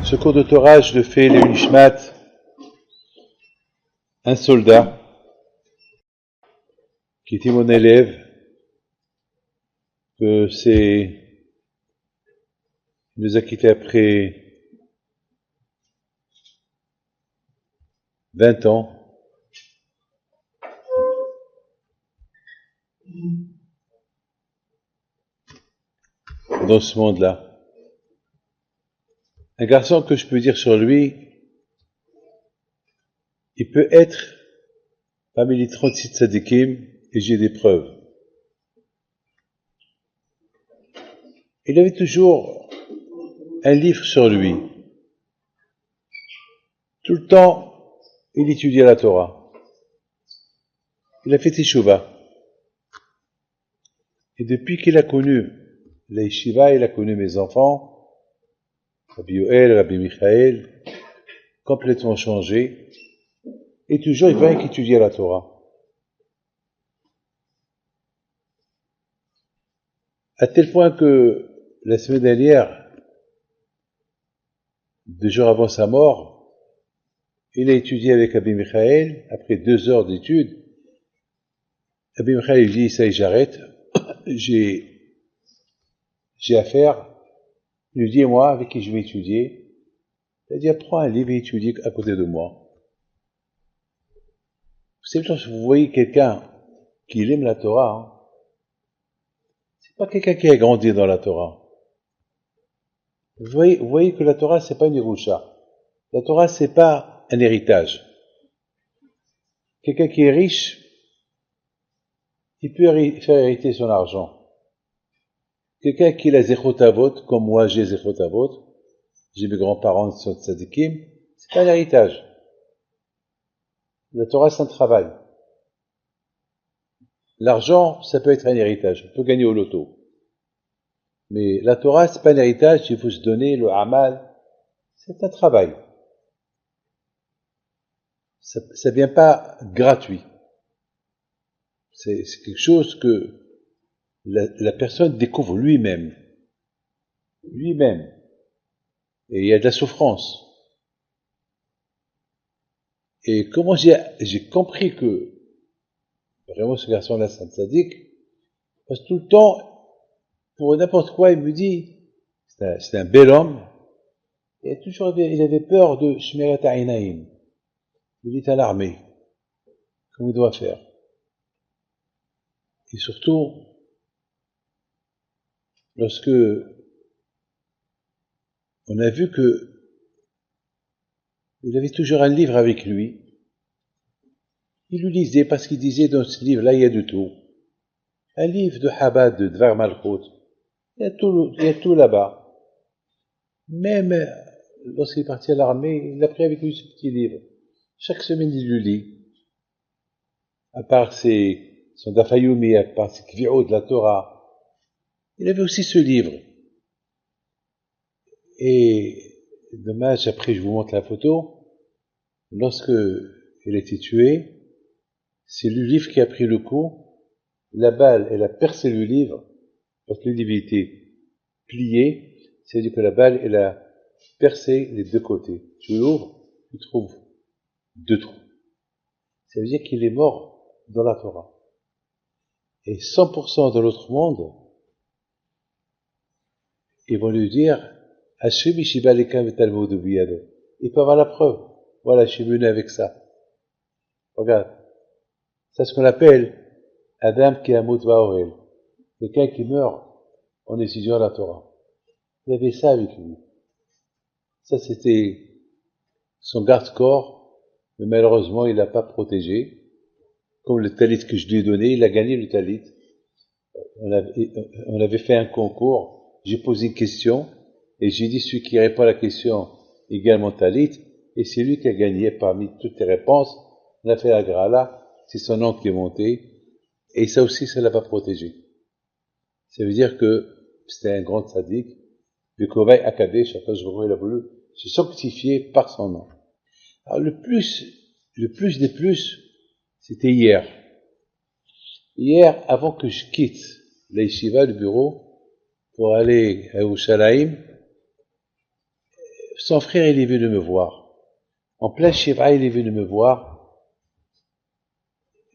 Ce cours de Torah, je le fais les Nishmat, un soldat qui était mon élève, il nous a quittés après 20 ans. Dans ce monde-là. Un garçon que je peux dire sur lui, il peut être parmi les 36 tzadikim, et j'ai des preuves. Il avait toujours un livre sur lui. Tout le temps, il étudiait la Torah. Il a fait teshuva. Et depuis qu'il a connu la yeshiva, il a connu mes enfants, Rabbi Yoel, Rabbi Michael, complètement changé. Et toujours, il va étudier la Torah. À tel point que la semaine dernière, 2 jours avant sa mort, il a étudié avec Rabbi Michael, après 2 heures d'études. Rabbi Michael dit, ça y est, j'arrête, j'ai affaire. Il lui dit, moi, avec qui je vais étudier? Il a dit, prends un livre et étudie à côté de moi. C'est quand vous voyez quelqu'un qui aime la Torah, c'est pas quelqu'un qui a grandi dans la Torah. Vous voyez que la Torah, c'est pas une Yerusha. La Torah, c'est pas un héritage. Quelqu'un qui est riche, il peut faire hériter son argent. Quelqu'un qui a Zechot Avot, comme moi j'ai Zechot Avot, j'ai mes grands-parents qui sont tzadikim, c'est pas un héritage. La Torah, c'est un travail. L'argent, ça peut être un héritage. On peut gagner au loto. Mais la Torah, c'est pas un héritage, il faut se donner le amal. C'est un travail. Ça vient pas gratuit. C'est quelque chose que la personne découvre lui-même. Lui-même. Et il y a de la souffrance. Et comment j'ai compris que vraiment ce garçon-là, c'est un tzaddik, parce que tout le temps, pour n'importe quoi, il me dit, c'est un bel homme, et toujours il avait peur de Shmirat Ainaim. Il est à l'armée. Comment il doit faire? Et surtout, lorsque on a vu que il avait toujours un livre avec lui, il le lisait parce qu'il disait dans ce livre-là, il y a de tout. Un livre de Chabad, de Dvar Malchut, il y a tout là-bas. Même lorsqu'il est parti à l'armée, il a pris avec lui ce petit livre. Chaque semaine, il le lit. À part son Dafayumi, à part ses Kvi'ot de la Torah, il avait aussi ce livre. Et dommage, après je vous montre la photo, lorsque il a été tué, c'est le livre qui a pris le coup, la balle, elle a percé le livre, parce que le livre était plié, c'est-à-dire que la balle, elle a percé les 2 côtés. Tu l'ouvres, tu trouves 2 trous. Ça veut dire qu'il est mort dans la Torah. Et 100% de l'autre monde, ils vont lui dire, Hashim Ishiba Lekam et Talmud Biyado. Il peut avoir la preuve. Voilà, je suis venu avec ça. Regarde. C'est ce qu'on appelle Adam Kiamut Vaorel. Quelqu'un qui meurt en étudiant la Torah. Il avait ça avec lui. Ça, c'était son garde-corps, mais malheureusement, il l'a pas protégé. Comme le talit que je lui ai donné, il a gagné le talit. On avait fait un concours, j'ai posé une question, et j'ai dit celui qui répond à la question également talit, et c'est lui qui a gagné parmi toutes les réponses. On a fait la grala, c'est son nom qui est monté, et ça aussi, ça l'a pas protégé. Ça veut dire que c'était un grand tzaddik, le Kovaï Akadesh, il a voulu se sanctifier par son nom. Alors le plus des plus, c'était hier. Hier, avant que je quitte la yeshiva, le bureau, pour aller à Yerushalayim, son frère, il est venu me voir. En plein Shiva, il est venu me voir,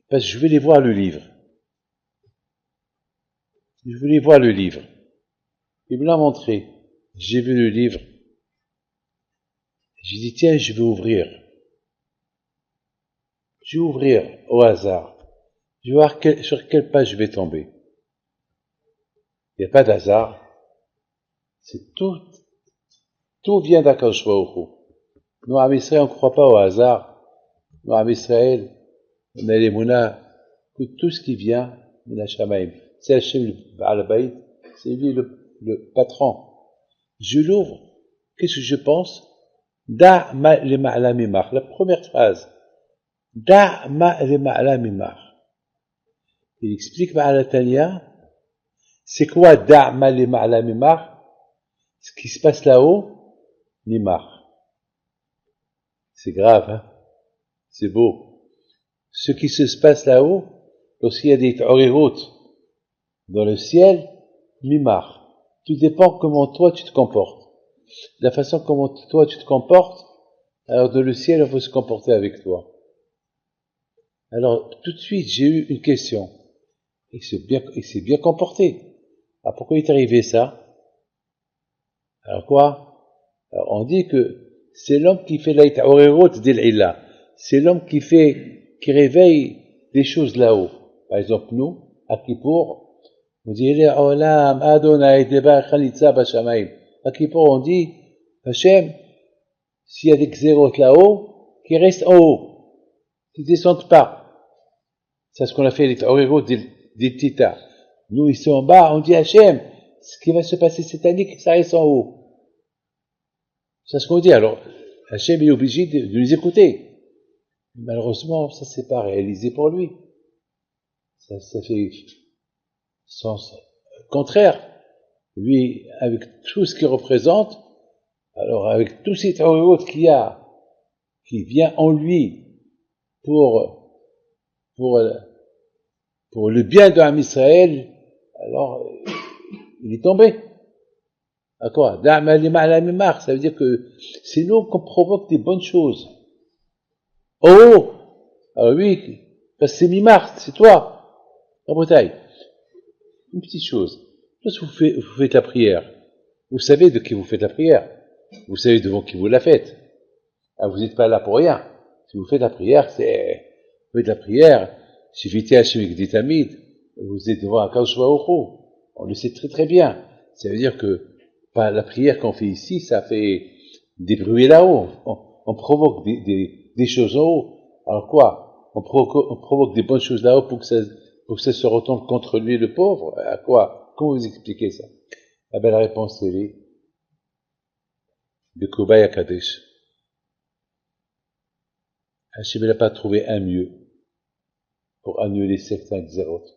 parce que je voulais voir le livre. Je voulais voir le livre. Il me l'a montré. J'ai vu le livre. J'ai dit, tiens, je vais ouvrir. Je vais ouvrir au hasard. Je vais voir sur quelle page je vais tomber. Il n'y a pas d'hasard. C'est tout vient d'Akadosh Baruch Hu. Nous, à Israël, on ne croit pas au hasard. Nous, à Israël, on a les mounas, que tout ce qui vient, Mina Shamaim. C'est Hachem le Baal Bayt, c'est lui le patron. Je l'ouvre. Qu'est-ce que je pense? Da ma le ma'ala mimar. La première phrase. Da ma le ma'ala mimar. Il explique Ma'ala Tanya. C'est quoi da ma le ma'ala mimar? Ce qui se passe là-haut, mimar. C'est grave, hein? C'est beau. Ce qui se passe là-haut, lorsqu'il y a des ta'orirot dans le ciel, mimar. Tout dépend comment toi tu te comportes. De la façon comment toi tu te comportes, alors dans le ciel, on va se comporter avec toi. Alors, tout de suite, j'ai eu une question. Il s'est bien comporté. Alors, pourquoi il est arrivé ça? Alors quoi? Alors, on dit que c'est l'homme qui fait l'aïta'orirot d'il-illa. C'est l'homme qui réveille des choses là-haut. Par exemple, nous, à Kippour, on dit, Olam, Adonai, Deba, Khalitza, Bashamayim. À Kippour, on dit, Hachem, s'il y a des xérotes là-haut, qui restent en haut, qui ne descendent pas. C'est ce qu'on a fait les Taoriro des Tita. Nous, ici en bas, on dit Hachem, ce qui va se passer cette année, ça reste en haut. C'est ce qu'on dit. Alors, Hachem est obligé de nous écouter. Malheureusement, ça s'est pas réalisé pour lui. Ça fait sens contraire. Lui, avec tout ce qu'il représente, alors avec tous ces Taoriro qu'il y a, qui vient en lui pour le bien de l'âme Israël, alors il est tombé. À quoi? Ça veut dire que c'est nous qu'on provoque des bonnes choses. Oh! Alors oui, parce que c'est mi-mars, c'est toi. La Bretagne. Une petite chose. Lorsque vous faites la prière, vous savez de qui vous faites la prière. Vous savez devant qui vous la faites. Ah, vous n'êtes pas là pour rien. Si vous faites la prière, vous faites la prière, Shiviti Hashemik Ditamid, vous êtes devant Akadosh Baruch Hu. On le sait très très bien. Ça veut dire que la prière qu'on fait ici, ça fait des bruits là-haut. On provoque des choses en haut. Alors quoi? On provoque des bonnes choses là-haut pour que ça se retombe contre lui, le pauvre. À quoi? Comment vous expliquez ça? Ah ben la réponse est de Kobaya Kadesh. Hachem n'a pas trouvé un mieux pour annuler certains xérotes.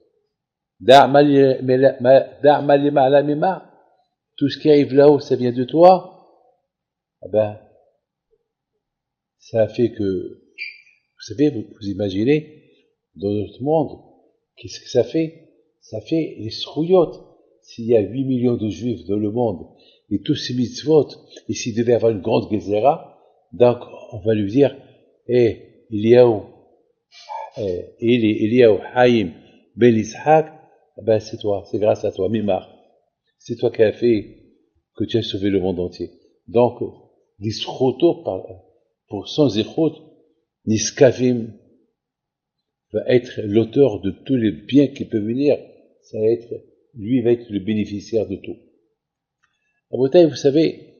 Tout ce qui arrive là-haut, ça vient de toi. Ah ben, ça a fait que, vous savez, vous imaginez, dans notre monde, qu'est-ce que ça fait? Ça fait les srouillottes. S'il y a 8 millions de juifs dans le monde, et tous ces mitzvot, et s'il devait avoir une grande gezerah, donc on va lui dire, Eliyahu Haïm Ben Ishaq, ben c'est toi, c'est grâce à toi, Mimar. C'est toi qui as fait que tu as sauvé le monde entier. Donc, l'isroto, pour son zichot, Niskavim va être l'auteur de tous les biens qui peuvent venir. Lui va être le bénéficiaire de tout. À Bretagne, vous savez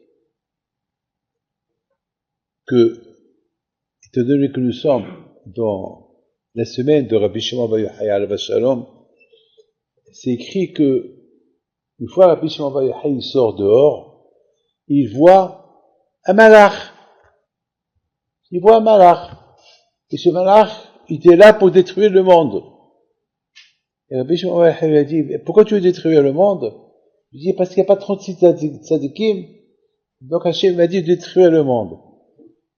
que, étant donné que nous sommes dans la semaine de Rabbi Shimon Bar Yochai alav shalom, c'est écrit que une fois Rabbi Shimon Bar Yochai il sort dehors, il voit un malach. Il voit un malach. Et ce malach, il était là pour détruire le monde. Et Rabbi Shimon Bar Yochai lui a dit, pourquoi tu veux détruire le monde? Il dit, parce qu'il n'y a pas 36 tzadikim, donc Hachem m'a dit de détruire le monde.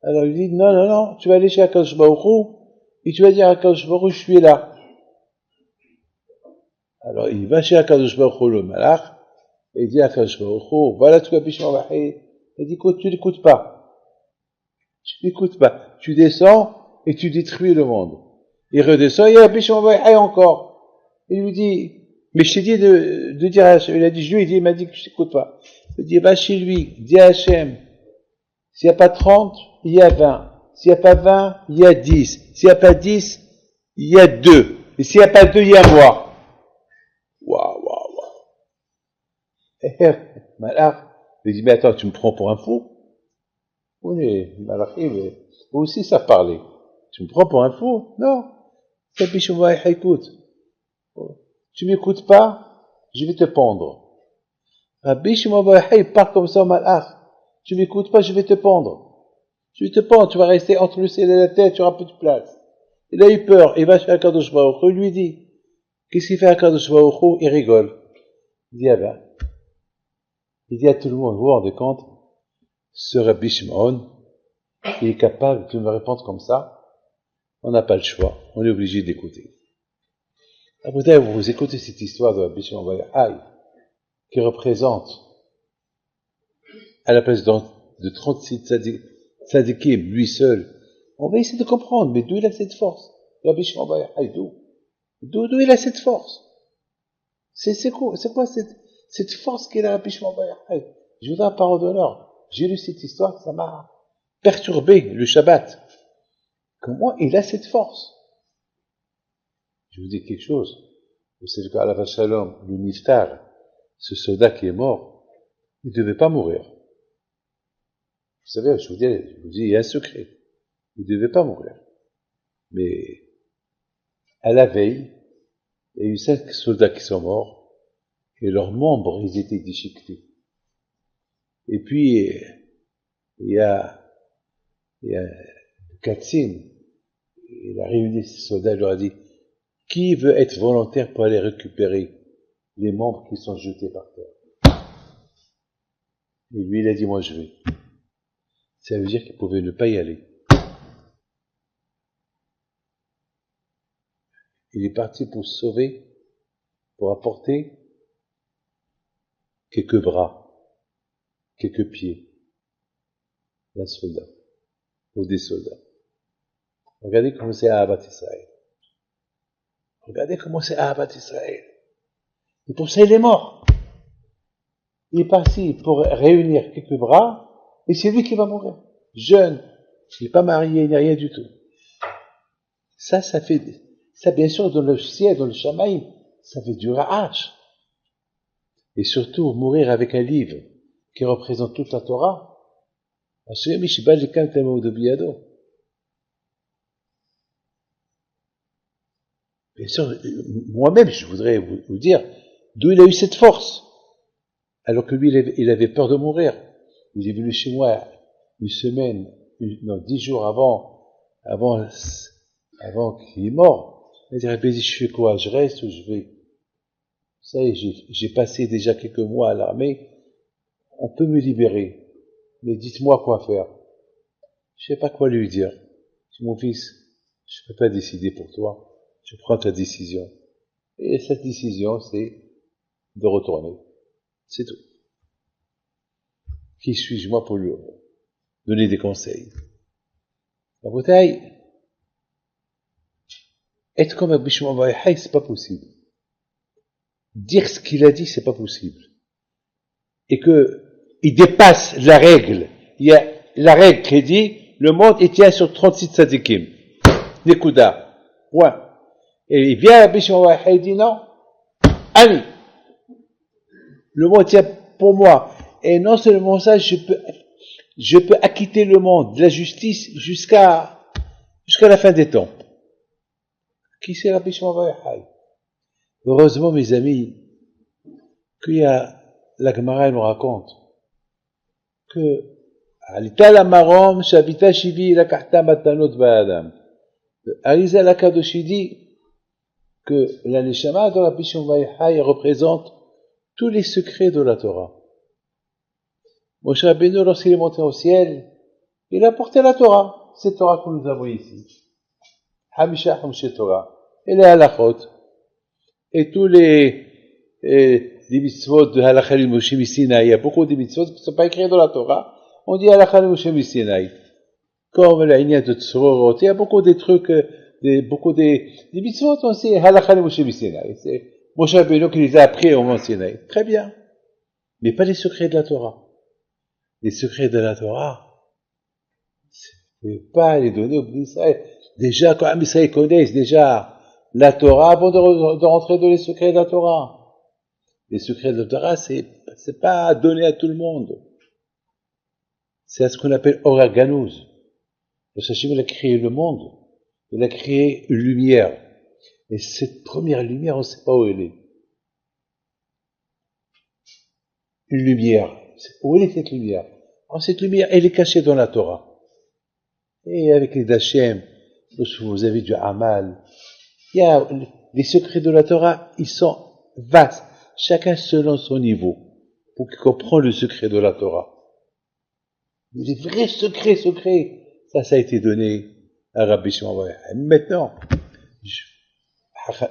Alors il dit, non, tu vas aller chez Akadosh Baruch Hu, et tu vas dire à Akadosh Baruch Hu, je suis là. Alors il va chez Akadosh Baruch Hu, le malach, et il dit à Akadosh Baruch Hu, voilà tout Rabbi Shimon Bar Yochai Il dit, écoute, tu n'écoutes pas. Tu n'écoutes pas. Tu descends et tu détruis le monde. Il redescend, il y a Rabbi Shimon Bar Yochai encore. Il lui dit, mais je t'ai dit de dire à Hachem. Il a dit, je lui ai dit, il m'a dit que je t'écoute pas. Il dit, va chez lui, dis à Hachem, s'il n'y a pas 30, il y a 20. S'il n'y a pas 20, il y a 10. S'il n'y a pas 10, il y a 2. Et s'il n'y a pas 2, il y a moi. Waouh, waouh, waouh. Malach, il dit, mais attends, tu me prends pour un fou? Oui, Malachim, eux aussi ça parlait. Tu me prends pour un fou? Non. Rabbi Shimon Bar Yochai, écoute. Tu m'écoutes pas, je vais te pendre. Rabbi Shimon Bar Yochai parle comme ça au Malach. Tu m'écoutes pas, je vais te pendre. Je vais te pendre, tu vas rester entre le ciel et la terre, tu auras plus de place. Il a eu peur, il va chez Akadosh Baruch Hu, il lui dit, qu'est-ce qu'il fait Akadosh Baruch Hu? Il rigole. Il dit, ah ben, il dit à tout le monde, vous vous rendez compte, ce Rabbi Shimon, il est capable de me répondre comme ça, on n'a pas le choix, on est obligé d'écouter. Après, vous écoutez cette histoire de Rabbi Shimon Bar Yochai, qui représente, à la place de 36 tzadikim, lui seul, on va essayer de comprendre, mais d'où il a cette force? Rabbi Shimon Bar Yochai, d'où il a cette force? C'est quoi cette force qu'il a, Rabbi Shimon Bar Yochai? Je vous donne la parole d'honneur. J'ai lu cette histoire, ça m'a perturbé le Shabbat. Comment il a cette force? Je vous dis quelque chose. Vous savez qu'à la Shalom, le Niftar, ce soldat qui est mort, il ne devait pas mourir. Vous savez, je vous dis, il y a un secret. Il ne devait pas mourir. Mais, à la veille, il y a eu 5 soldats qui sont morts, et leurs membres, ils étaient déchiquetés. Et puis, il y a Katzin, il a réuni ces soldats, il leur a dit, qui veut être volontaire pour aller récupérer les membres qui sont jetés par terre? Et lui, il a dit, moi je vais. Ça veut dire qu'il pouvait ne pas y aller. Il est parti pour se sauver, pour apporter quelques bras, quelques pieds d'un soldat, ou des soldats. Regardez comment c'est Ahavat Israël. Regardez comment c'est Ahavat Israël. Et pour ça, il est mort. Il est parti pour réunir quelques bras, et c'est lui qui va mourir. Jeune, il n'est pas marié, il n'est rien du tout. Ça bien sûr, dans le ciel, dans le Shamaïm, ça fait du ra'ach. Et surtout, mourir avec un livre qui représente toute la Torah. Bien sûr, moi-même, je voudrais vous dire d'où il a eu cette force. Alors que lui, il avait peur de mourir. Il est venu chez moi une semaine, 10 jours avant qu'il est mort. Il a dit, je fais quoi? Je reste ou je vais? Ça y est, j'ai passé déjà quelques mois à l'armée. On peut me libérer. Mais dites-moi quoi faire. Je sais pas quoi lui dire. Je dis, mon fils, je peux pas décider pour toi. Je prends ta décision. Et cette décision, c'est de retourner. C'est tout. Qui suis-je moi pour lui donner des conseils? La bouteille, être comme Rabbi Shimon Bar Yochai, c'est pas possible. Dire ce qu'il a dit, c'est pas possible. Et que il dépasse la règle. Il y a la règle qui dit, le monde il tient sur 36 tzadikim. Nekuda. Point. Et il vient Rabbi Shimon Bar Yochai et dit non. Allez. Le monde tient pour moi. Et non seulement ça, je peux acquitter le monde de la justice jusqu'à la fin des temps. Qui c'est Rabbi Shimon Bar Yochai? Heureusement, mes amis, qu'il y a la Gemara nous raconte que Alita la marom shabita shivi la kahta matanot ba'adam. Arizal Akadoshi dit que la neshama de Rabbi Shimon Bar Yochai représente tous les secrets de la Torah. Moshe Rabbeinu, lorsqu'il est monté au ciel, il a porté la Torah, cette Torah que nous avons ici. Hamisha Hamshe Torah. Et les halachot. Et tous les mitzvot de halachal Moshe Messina, il y a beaucoup de mitzvot qui ne sont pas écrits dans la Torah. On dit halakha Moshe Sinaï. Comme la lignée de Tzorot, il y a beaucoup de trucs, beaucoup des mitzvot, on sait halakha Moshe Sinaï. C'est Moshe Rabbeinu qui les a appris au Mont Sinaï. Très bien. Mais pas les secrets de la Torah. Les secrets de la Torah, ne pouvez pas les donner au Bnei Israël. Déjà, quand les Israël connaissent déjà la Torah avant de rentrer dans les secrets de la Torah. Les secrets de la Torah, c'est pas donné à tout le monde. C'est à ce qu'on appelle Oraganouz. Le Sachem, il a créé le monde. Il a créé une lumière. Et cette première lumière, on ne sait pas où elle est. Une lumière. Où est cette lumière? Alors, cette lumière, elle est cachée dans la Torah. Et avec les Dachem, vous avez du Hamal. Il y a les secrets de la Torah, ils sont vastes. Chacun selon son niveau. Pour qu'il comprenne le secret de la Torah. Les vrais secrets, ça a été donné à Rabbi Shimon Bar Yochai. Maintenant,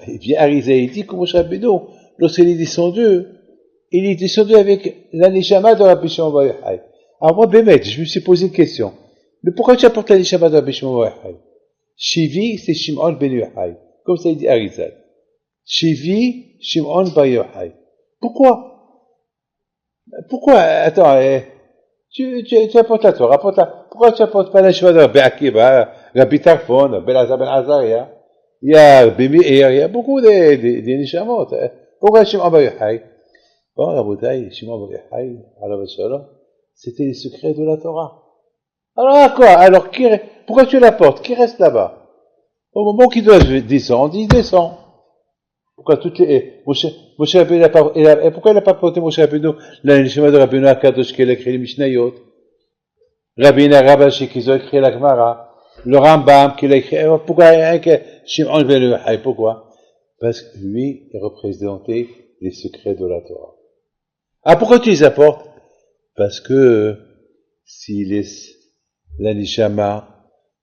il vient Arizah et dit que Moshe Rabbeinu, lorsqu'il est descendu avec la neshama de Rabbi Shimon Bar Yochai. Alors moi, Bémet, je me suis posé une question. Mais pourquoi tu apportes la neshama de Rabbi Shimon Bar Yochai? Shivi, c'est Shimon ben Yochai. Comme ça il dit Arizal. Shivi, Shimon ben Yochai. Pourquoi? Attends, tu apportes la Torah, pourquoi tu apportes pas la neshama de Rabbi Akiva, Rabbi Tarfon, Rabbi Elazar ben Azaria? Il y a Béméir, il y a beaucoup de neshamot. Pourquoi Shimon ben Yochai? Bon, Rabotai, Shimon ben Yochai, alav shalom, c'était les secrets de la Torah. Alors quoi? Alors pourquoi tu l'apportes? Qui reste là-bas? Au moment qu'il doit descendre, il descend. Pourquoi Moshe Rabbeinu pourquoi il n'a pas porté Moshe Rabbeinu la neshama de Rabbeinu Akadosh qui a écrit les Mishnayot? Rabbi Rabashi qui a écrit la Gemara, le Rambam qui l'a écrit. Pourquoi Shimon ben Yochai? Pourquoi? Parce que lui, il représentait les secrets de la Torah. Ah, pourquoi tu les apportes? Parce que s'il laisse la neshama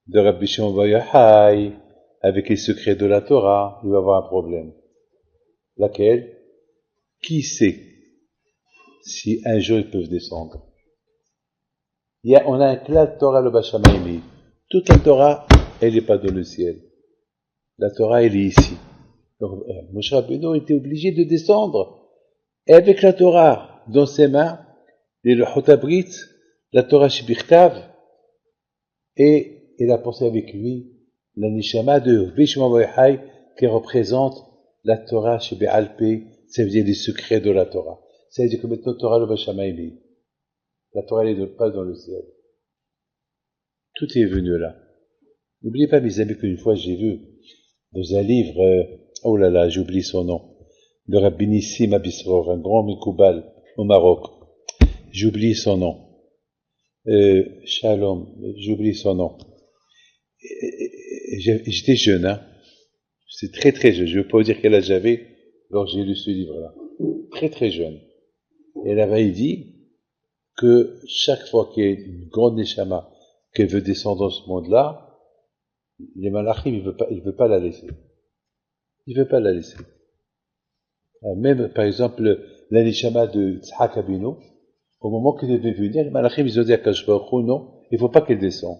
de Rabbi Shimon ben Yochai avec les secrets de la Torah, il va avoir un problème. Laquelle? Qui sait si un jour ils peuvent descendre? On a un clal Torah le Bashamaimi. Toute la Torah, elle n'est pas dans le ciel. La Torah, elle est ici. Donc, Moshe Rabbeinu était obligé de descendre. Et avec la Torah dans ses mains, et le Chotabrit, la Torah Shibichtav, et il a pensé avec lui la neshama de Shimon bar Yochai qui représente la Torah chez Be'alpé, ça veut dire les secrets de la Torah. Ça veut dire que maintenant Torah le Bashamaimi. La Torah n'est pas dans le ciel. Tout est venu là. N'oubliez pas, mes amis, qu'une fois j'ai vu dans un livre, oh là là, j'oublie son nom, de Rabbi Nissim Abisror, un grand Mikoubal au Maroc. J'oublie son nom. Shalom, j'oublie son nom. J'étais jeune, hein. C'est très très jeune. Je ne veux pas vous dire quel âge j'avais lorsque j'ai lu ce livre-là. Très très jeune. Et là-bas, il dit que chaque fois qu'il y a une grande neshama qui veut descendre dans ce monde-là, les malachim, il veut pas la laisser. Il veut pas la laisser. Même, par exemple, la neshama de Tzhak Abino, au moment qu'il devait venir, les malachim, ils ont dit à Kadosh Baruch Hu, non, il faut pas qu'elle descende.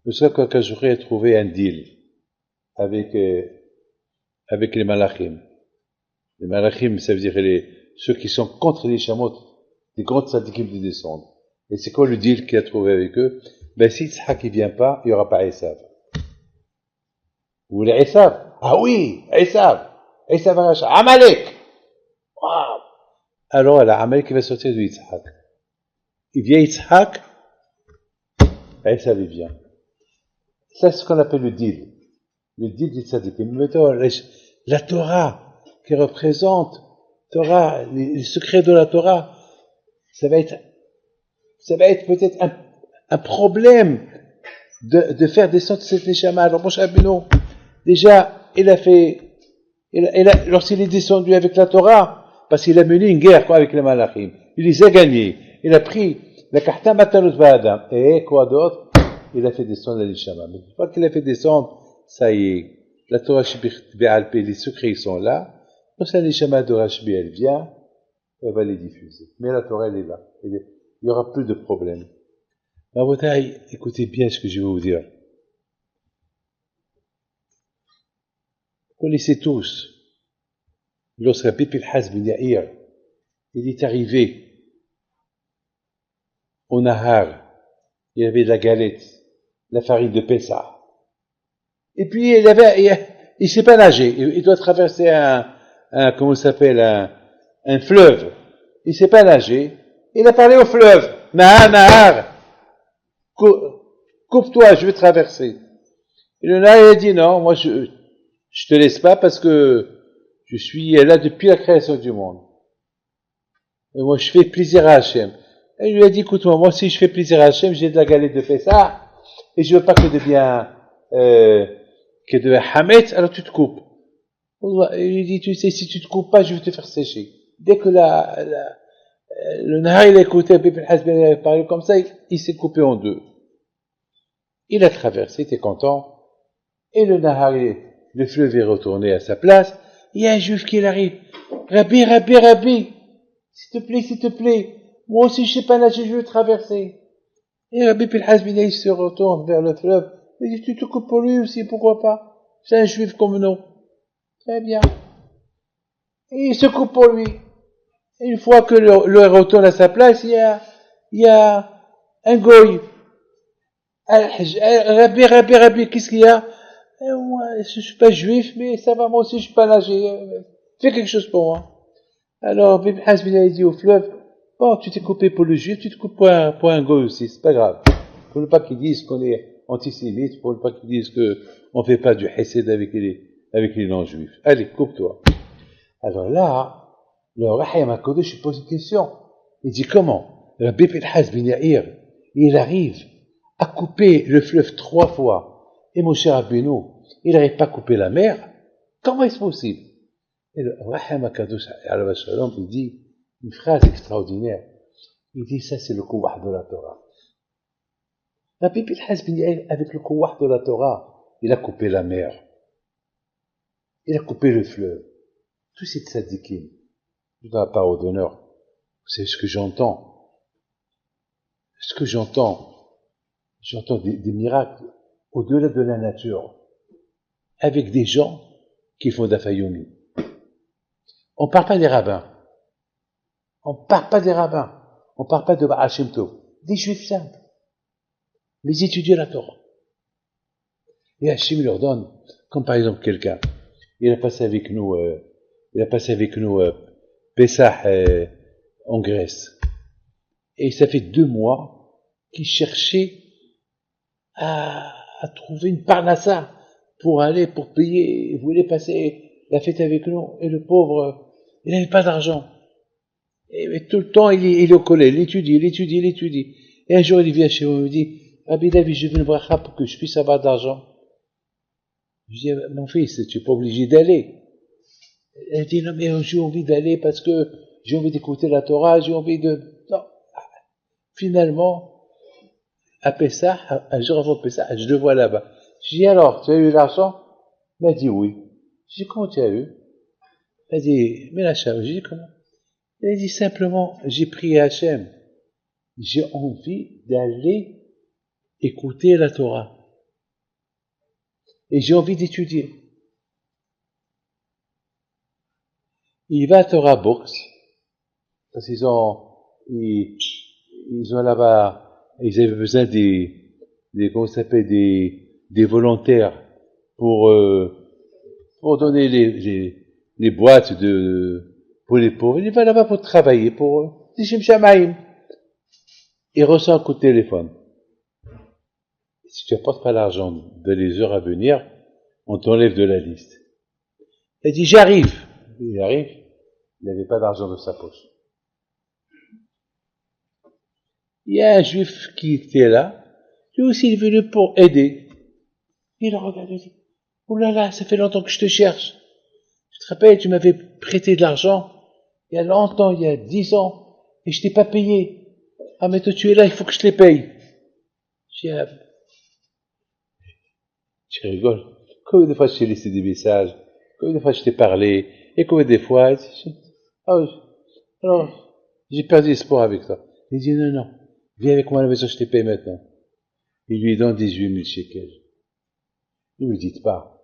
Parce que quand Kadosh Baruch Hu a trouvé un deal avec les malachim. Les malachim, ça veut dire ceux qui sont contre les chamots, les grandes tzadikim de descendre. Et c'est quoi le deal qu'il a trouvé avec eux? Ben, si Tzhak ne vient pas, il n'y aura pas Esav. Vous voulez Esav? Ah oui, Esav! Esav Aracha. Amalek! Waouh! Alors, là, Amalek qui va sortir de Yitzhak. Il vient Yitzhak, Esav il vient. Ça, c'est ce qu'on appelle le deal. Le deal des tzadikim. Mettons, la Torah, qui représente Torah, les secrets de la Torah, ça va être peut-être un problème de faire descendre cette neshama. Alors, Moshe Rabbeinu, déjà, lorsqu'il est descendu avec la Torah, parce qu'il a mené une guerre, avec les malachim, il les a gagnés. Il a pris la karta matalot va'adam. Et quoi d'autre? Il a fait descendre la neshama. Mais une fois qu'il a fait descendre, ça y est. La Torah Be'alpé, les secrets, ils sont là. Donc, la neshama de Rashbi, elle vient, elle va les diffuser. Mais la Torah, elle est là. Il y aura plus de problèmes. Rabotaï, écoutez bien ce que je vais vous dire. Vous connaissez tous, lorsque Rabbi Pinhas ben Yair, il est arrivé au Nahar, il y avait de la galette, la farine de Pessah. Et puis, il sait pas nager. Il doit traverser comment ça s'appelle, un fleuve. Il sait pas nager. Il a parlé au fleuve. Nahar, Nahar. Coupe-toi, je vais traverser. Et le Nahar, il a dit non, moi, je te laisse pas parce que je suis là depuis la création du monde. Et moi, je fais plaisir à Hachem. Et il lui a dit, écoute-moi, moi, si je fais plaisir à Hachem, j'ai de la galette de Pessah, et je veux pas que de Hametz, alors tu te coupes. Et il lui dit, tu sais, si tu te coupes pas, je vais te faire sécher. Dès que le Nahar, il a écouté Ibn Hazm parler comme ça, il s'est coupé en deux. Il a traversé, il était content, et le Nahar, le fleuve est retourné à sa place, il y a un juif qui arrive. Rabbi, Rabbi, Rabbi, s'il te plaît, moi aussi je sais pas nager, je veux traverser. Et Rabbi Pinhas ben Yair se retourne vers le fleuve. Il dit, tu te coupes pour lui aussi, pourquoi pas? C'est un juif comme nous. Très bien. Et il se coupe pour lui. Et une fois que le retourne à sa place, il y a un goy. Rabbi, Rabbi, Rabbi, qu'est-ce qu'il y a? Moi, je suis pas juif, mais ça va, moi aussi je suis pas nager. Fais quelque chose pour moi. Alors, Rabbi Pinhas ben Yair dit au fleuve, bon, tu t'es coupé pour le juif, tu te coupes pour un goy aussi, c'est pas grave. Pour ne pas qu'ils disent qu'on est antisémite, pour ne pas qu'ils disent qu'on fait pas du hesed avec les non-juifs. Allez, coupe-toi. Alors là, le Rahim HaKodesh pose une question. Il dit comment? Rabbi Pinhas ben Yair, il arrive à couper le fleuve 3 fois, et Moshe Rabbeinu, il n'arrive pas à couper la mer. Comment est-ce possible? Et le Rahim HaKodesh, il dit une phrase extraordinaire. Il dit, ça c'est le kouwah de la Torah. Rabbi Pinhas ben Yair, avec le kouwah de la Torah, il a coupé la mer. Il a coupé le fleuve. Tous ces tzadikim, je donne la parole d'honneur. C'est ce que j'entends. Ce que j'entends des miracles au-delà de la nature. Avec des gens qui font d'Afayomi. On ne parle pas des rabbins. On ne parle pas des rabbins. On ne parle pas de Baal Shem Tov. Des juifs simples. Les étudier la Torah. Et Hachem leur donne, comme par exemple quelqu'un, il a passé avec nous Pessah en Grèce. Et ça fait 2 mois qu'il cherchait à trouver une parnassa pour payer. Il voulait passer la fête avec nous. Et le pauvre, il n'avait pas d'argent. Et tout le temps, il est au collège, il étudie. Et un jour, il vient chez moi, il me dit, Rabbi David, je veux une bracha pour que je puisse avoir d'argent. Je dis, mon fils, tu n'es pas obligé d'aller. Elle dit, non, mais j'ai envie d'aller parce que j'ai envie d'écouter la Torah, j'ai envie de... Non. Finalement, à Pessah, un jour avant Pessah, je le vois là-bas. Je dis, alors, tu as eu l'argent? Il m'a dit oui. Je dis, comment tu as eu? Il m'a dit, mais la charge. Je dis, comment? Il a dit simplement, j'ai prié Hachem. J'ai envie d'aller écouter la Torah. Et j'ai envie d'étudier. Il va à Torah Box, parce qu'ils ont là-bas, ils avaient besoin comment ça s'appelle, des volontaires pour donner les boîtes pour les pauvres. Il va là-bas pour travailler, pour des Shamaïm. Il reçoit un coup de téléphone. Si tu n'apportes pas l'argent de les heures à venir, on t'enlève de la liste. Il dit, j'arrive. Il arrive, il n'avait pas d'argent dans sa poche. Il y a un juif qui était là, lui aussi il est venu pour aider. Il regarde et dit, oh là là, ça fait longtemps que je te cherche. Tu te rappelles, tu m'avais prêté de l'argent, il y a longtemps, il y a 10 ans, et je t'ai pas payé. Ah mais toi tu es là, il faut que je te les paye. Je dis, tu rigoles. Combien de fois je t'ai laissé des messages, combien de fois je t'ai parlé, et combien de fois, alors, j'ai perdu espoir avec toi. Il dit, non, Viens avec moi à la maison, je te paye maintenant. Il lui donne 18 000 shekels. Ne me dites pas,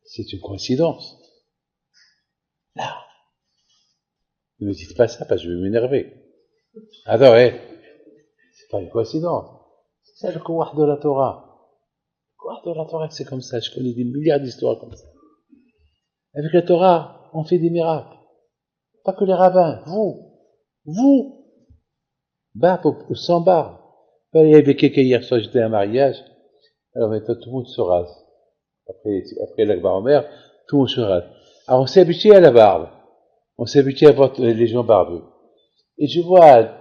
c'est une coïncidence. Non, ne me dites pas ça parce que je vais m'énerver. Alors, c'est pas une coïncidence. C'est le couloir de la Torah. Le couloir de la Torah, c'est comme ça. Je connais des milliards d'histoires comme ça. Avec la Torah, on fait des miracles. Pas que les rabbins, vous, barbe ou sans barbe. Il y avait quelqu'un hier soir, j'étais à un mariage, alors maintenant tout le monde se rase. Après l'Akbar Omer, tout le monde se rase. Alors on s'est habitué à la barbe. On s'est habitué à voir les gens barbeux. Et je vois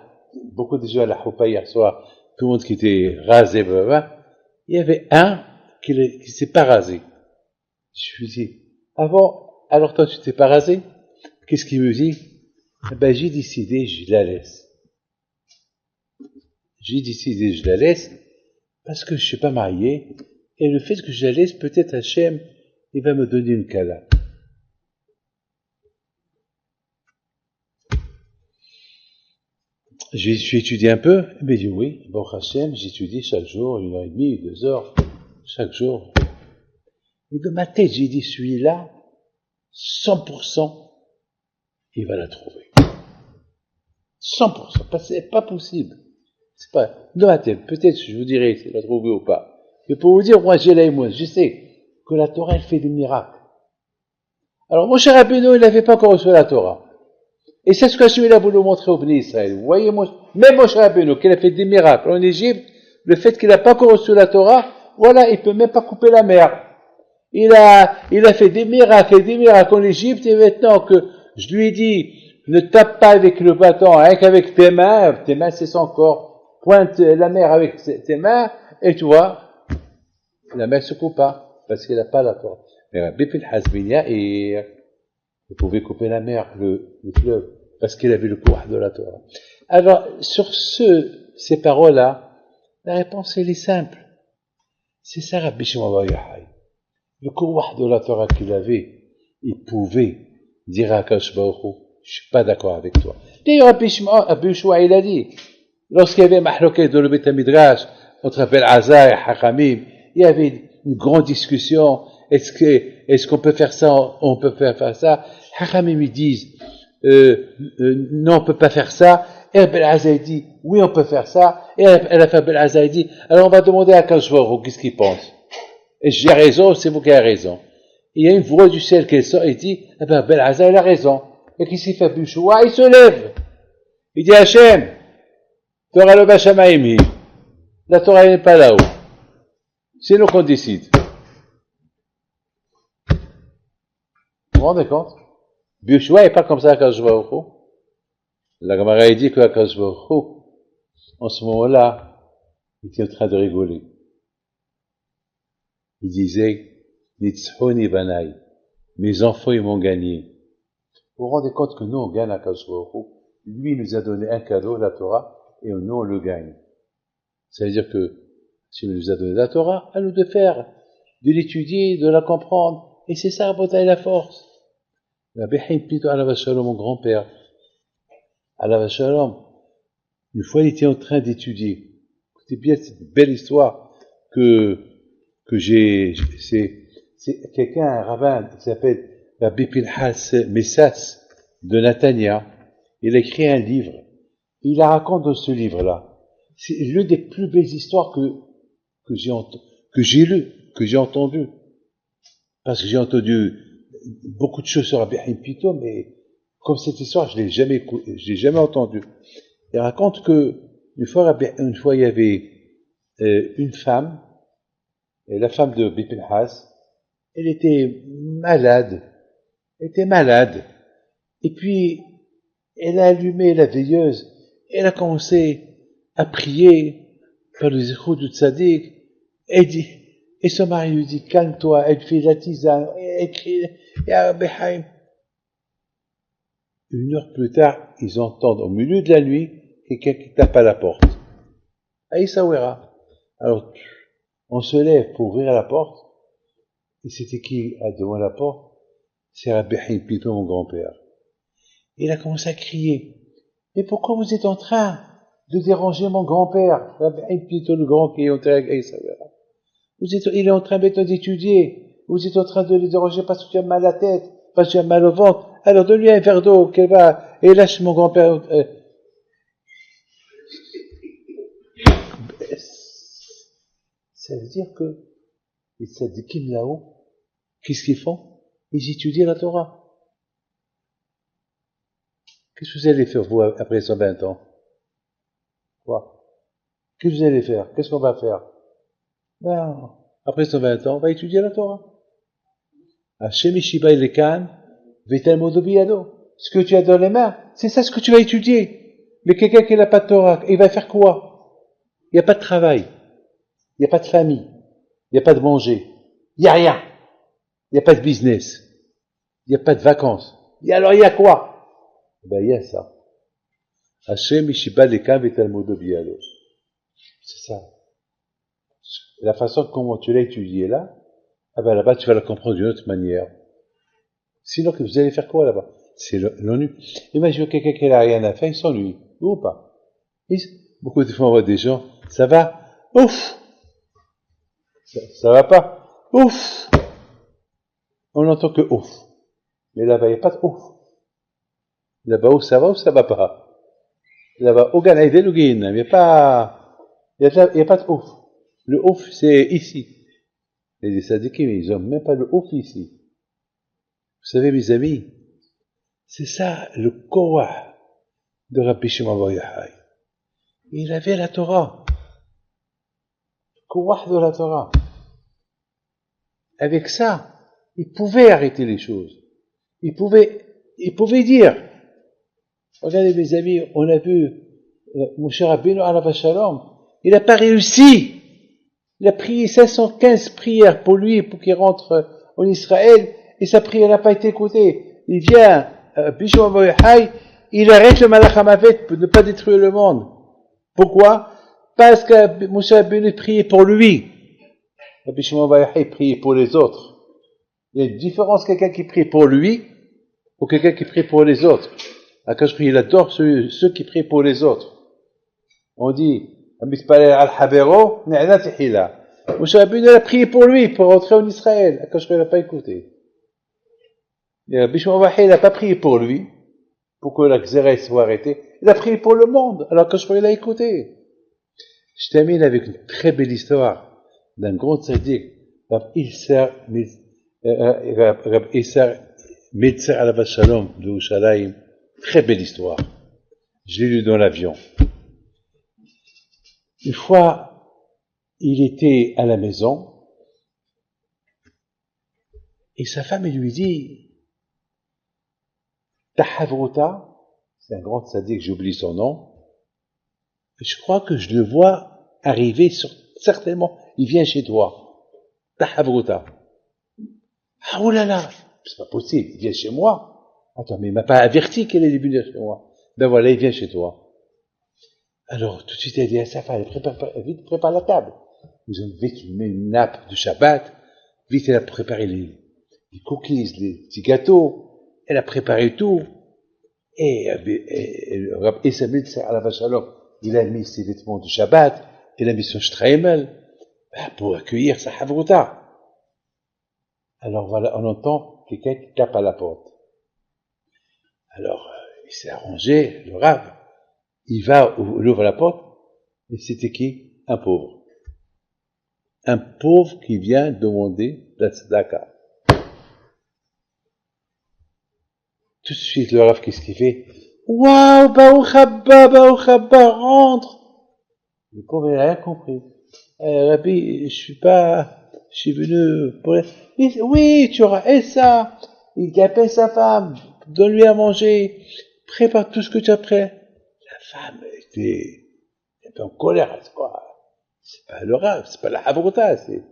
beaucoup de gens à la Choupa hier soir, tout le monde qui était rasé, blablabla. Il y avait un qui s'est pas rasé. Je lui dis, avant, alors toi tu t'es pas rasé? Qu'est-ce qu'il me dit? Ben j'ai décidé, je la laisse. J'ai décidé, je la laisse, parce que je suis pas marié, et le fait que je la laisse, peut-être Hachem, il va me donner une kala. J'ai étudié un peu, il m'a dit oui, bon Hachem, j'étudie chaque jour, 1h30, 2 heures, chaque jour. Et de ma tête, j'ai dit, celui-là, 100%, il va la trouver. 100%, c'est pas possible. C'est pas, de ma tête, peut-être je vous dirai s'il l'a trouvé ou pas. Mais pour vous dire, moi j'ai là et moi, je sais que la Torah, elle fait des miracles. Alors, mon cher Rabbeinu, il n'avait pas encore reçu la Torah. Et c'est ce que Hachem a voulu montrer au Bnei Israël. Vous voyez, même mon cher Rabbeinu, qu'il a fait des miracles en Égypte, le fait qu'il n'a pas encore reçu la Torah, voilà, il peut même pas couper la mer. Il a fait des miracles et des miracles en Égypte, et maintenant que je lui ai dit, ne tape pas avec le bâton, rien qu'avec tes mains c'est son corps, pointe la mer avec tes mains, et tu vois, la mer se coupe pas, parce qu'il n'a pas la Torah. Mais Rabbi Pinhas ben Yair, il pouvait couper la mer, le fleuve, parce qu'il avait le courage de la Torah. Alors, sur ces paroles-là, la réponse, elle est simple. C'est ça, Rabbi Shimon bar Yochai. Le courage de la Torah qu'il avait, il pouvait dire à Akash Baruch Hu, je suis pas d'accord avec toi. D'ailleurs, Rabbi Yoshua, il a dit, lorsqu'il y avait Mahloket dans le Beth Midrash, entre Belazar et Hachamim, il y avait une grande discussion, est-ce qu'on peut faire ça, on peut faire ça? Hachamim, ils disent, non, on peut pas faire ça. Et Belazar dit, oui, on peut faire ça. Et la femme Belazar dit, alors on va demander à Akash Baruch Hu, qu'est-ce qu'il pense? Et j'ai raison, c'est vous qui avez raison. Il y a une voix du ciel qui sort et dit, eh ben, Belazar, il a raison. Et qu'est-ce qu'il fait, Bouchoua? Il se lève. Il dit, Hachem, Torah le Bachamaïmi. La Torah n'est pas là-haut. C'est nous qu'on décide. Vous vous rendez compte? Bouchoua n'est pas comme ça à Kajbaoukou. La Gemara dit qu'à Kajbaoukou, en ce moment-là, il était en train de rigoler. Il disait, Nitzhoni Banaï, mes enfants, ils m'ont gagné. Vous vous rendez compte que nous, on gagne à Kajbaoukou. Lui, il nous a donné un cadeau, la Torah, et nous, on le gagne. Ça veut dire que, si il nous a donné la Torah, à nous de faire, de l'étudier, de la comprendre. Et c'est ça, Rabotai, la force. Rabbi Haïm Pito Alav Shalom, mon grand-père, Alav Shalom, une fois, il était en train d'étudier. Écoutez bien, c'est une belle histoire que c'est quelqu'un, un rabbin, qui s'appelle Rabbi Pinhas Messas, de Natania. Il a écrit un livre. Il la raconte dans ce livre-là. C'est l'une des plus belles histoires que j'ai lues, que j'ai entendues. Parce que j'ai entendu beaucoup de choses sur Rabbi Haïm Pito, mais comme cette histoire, je l'ai jamais entendue. Il raconte que une fois, il y avait une femme, et la femme de Rabbi Pinhas, elle était malade. Et puis, elle a allumé la veilleuse, elle a commencé à prier par le zéro du tzaddik, et son mari lui dit, calme-toi, elle fait la tisane, elle crie, Ya Rabbi Haïm. 1 heure plus tard, ils entendent au milieu de la nuit quelqu'un qui tape à la porte. Aïsawera. Alors, on se lève pour ouvrir la porte, et c'était qui devant la porte? C'est Rabbi Haïm Pito, mon grand-père. Il a commencé à crier. Mais pourquoi vous êtes en train de déranger mon grand-père. Plutôt le grand qui est en train il est en train d'étudier. Vous êtes en train de le déranger parce que tu as mal à la tête, parce que tu as mal au ventre. Alors donne-lui un verre d'eau qu'elle va, et lâche mon grand-père. Ça veut dire que les tzadikim là-haut, qu'est-ce qu'ils font? Ils étudient la Torah. Qu'est-ce que vous allez faire, vous, après 120 ans? Quoi? Qu'est-ce que vous allez faire? Qu'est-ce qu'on va faire? Ben, après 120 ans, on va étudier la Torah. Hashem Ishiba Ilekan, Vetalmod Biyado. Ce que tu as dans les mains, c'est ça ce que tu vas étudier. Mais quelqu'un qui n'a pas de Torah, il va faire quoi? Il n'y a pas de travail. Il n'y a pas de famille. Il n'y a pas de manger. Il n'y a rien. Il n'y a pas de business. Il n'y a pas de vacances. Et alors il y a quoi? Ben il y a ça. Hashem Ishiba Ilekan, Vetalmod Biyado. C'est ça. La façon comment tu l'as étudié là, ah ben là-bas tu vas la comprendre d'une autre manière. Sinon, que vous allez faire quoi là-bas? C'est l'ennui. Imagine quelqu'un qui n'a rien à faire, il s'ennuie. Ou pas? Beaucoup de fois on voit des gens, ça va? Ouf! Ça va pas? Ouf! On n'entend que ouf. Mais là-bas, il n'y a pas de ouf. Là-bas, ouf, ça va ou ça va pas? Là-bas, au Gan Eden ou Guin, il n'y a pas de ouf. Le ouf, c'est ici. Et les sadikim, ils n'ont même pas le ouf ici. Vous savez, mes amis, c'est ça le koah de Rabbi Shimon Bar Yochai. Il avait la Torah. Le koah de la Torah. Avec ça, il pouvait arrêter les choses. Il pouvait dire. Regardez, mes amis, on a vu Moshe Rabbeinu alav shalom. Il n'a pas réussi. Il a prié 515 prières pour lui, pour qu'il rentre en Israël, et sa prière n'a pas été écoutée. Il vient, Bishop Bar Yochai, il arrête le Malach HaMavet pour ne pas détruire le monde. Pourquoi? Parce que Moshe Rabbeinu priait pour lui. Bishop Bar Yochai priait pour les autres. Il y a une différence, quelqu'un qui prie pour lui, ou quelqu'un qui prie pour les autres. Quand je prie, il adore ceux qui prient pour les autres. On dit, Moshe Rabbeinu a prié pour lui, pour rentrer en Israël. Akash ne l'a pas écouté. Bishop Bar Yochai n'a pas prié pour lui, pour que la Xérès soit arrêtée. Il a prié pour le monde, alors Akash l'a écouté. Je termine avec une très belle histoire d'un grand tzaddik, Rav Isser Metzer alav shalom de Yerushalayim. Très belle histoire. Je l'ai lu dans l'avion. Une fois, il était à la maison, et sa femme, elle lui dit, ta havrota, c'est un grand tzaddik, j'oublie son nom, je crois que je le vois arriver certainement, il vient chez toi. Ta havrota. Ah, oh là là, c'est pas possible, il vient chez moi. Attends, mais il m'a pas averti qu'elle allait venir chez moi. Ben voilà, il vient chez toi. Alors, tout de suite, elle dit à sa femme, vite, prépare la table. Vite, tu mets une nappe de Shabbat. Vite, elle a préparé les cookies, les petits gâteaux. Elle a préparé tout. Et Samuel, c'est à la vache alors. Il a mis ses vêtements de Shabbat. Il a mis son shtreimel pour accueillir sa havruta. Alors voilà, on entend quelqu'un qui tape à la porte. Alors, il s'est arrangé, le Rav. Il ouvre la porte, et c'était qui? Un pauvre. Un pauvre qui vient demander la tzedaka. Tout de suite, le Rav, qu'est-ce qu'il fait? Waouh, Baruch Haba, rentre! Le pauvre, il n'a rien compris. Rabbi, je suis venu pour... Oui, tu auras, et ça! Il appelle sa femme, donne-lui à manger, prépare tout ce que tu as prêt. La femme était en colère, c'est quoi? C'est pas le Rav, c'est pas la Havruta, c'est...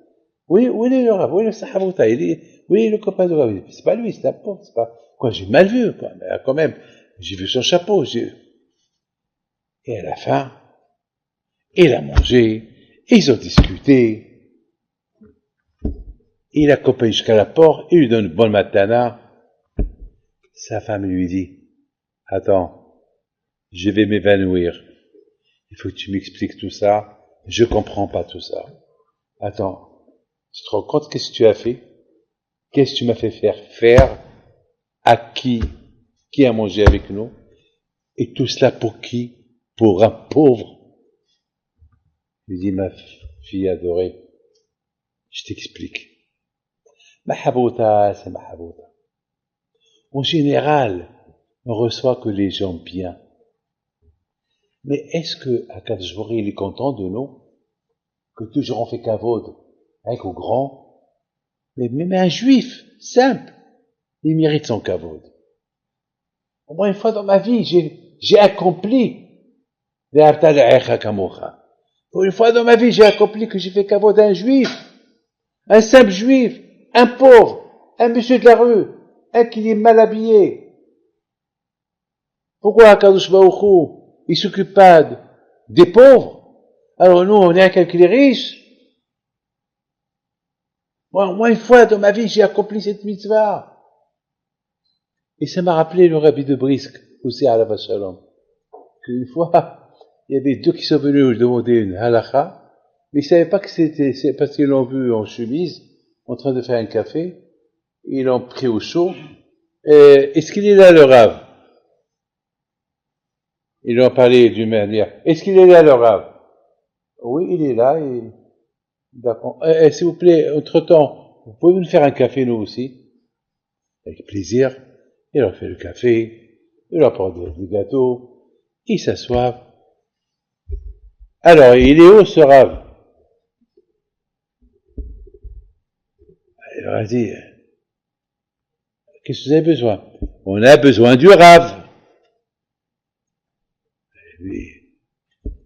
Oui, le Rav, oui, c'est Havruta, oui, le copain de Rav, c'est pas lui, c'est la pauvre, c'est pas... Quoi, j'ai mal vu, quoi, mais quand même, j'ai vu son chapeau, Et à la fin, il a mangé, ils ont discuté, il accompagne jusqu'à la porte, il lui donne une bonne matana. Sa femme lui dit, attends, je vais m'évanouir. il faut que tu m'expliques tout ça, je comprends pas tout ça. Attends, tu te rends compte qu'est-ce que tu as fait? Qu'est-ce que tu m'as fait faire? À qui a mangé avec nous? Et tout cela pour qui? Pour un pauvre. Il dit, ma fille adorée, je t'explique. Mahabouta, c'est Mahabouta. En général, on reçoit que les gens bien. Mais est-ce que Akadosh Baruch Hu, il est content de nous? Que toujours on fait kavod avec au grand? Mais même un juif, simple, il mérite son kavod. Au moins une fois dans ma vie, j'ai accompli. Pour une fois dans ma vie, j'ai accompli que j'ai fait kavod à un juif, un simple juif, un pauvre, un monsieur de la rue, un qui est mal habillé. Pourquoi Akadosh Baruch Hu, il s'occupe pas des pauvres? Alors nous, on est un calcul riche. Moi, une fois dans ma vie, j'ai accompli cette mitzvah. Et ça m'a rappelé le rabbi de Brisk, aussi à la Shalom, qu'une fois, il y avait deux qui sont venus lui demander une halakha, mais ils savaient pas que c'est parce qu'ils l'ont vu en chemise, en train de faire un café, ils l'ont pris au chaud. Est-ce qu'il est là le Rav? Ils lui ont parlé d'une manière. Est-ce qu'il est là le Rav? Oui, il est là. D'accord. S'il vous plaît, entre-temps, vous pouvez nous faire un café nous aussi? Avec plaisir. Il leur fait le café, il leur apporte des gâteaux, ils s'assoient. Alors, il est où ce Rav? Il leur a dit, qu'est-ce que vous avez besoin? On a besoin du Rav. Et lui,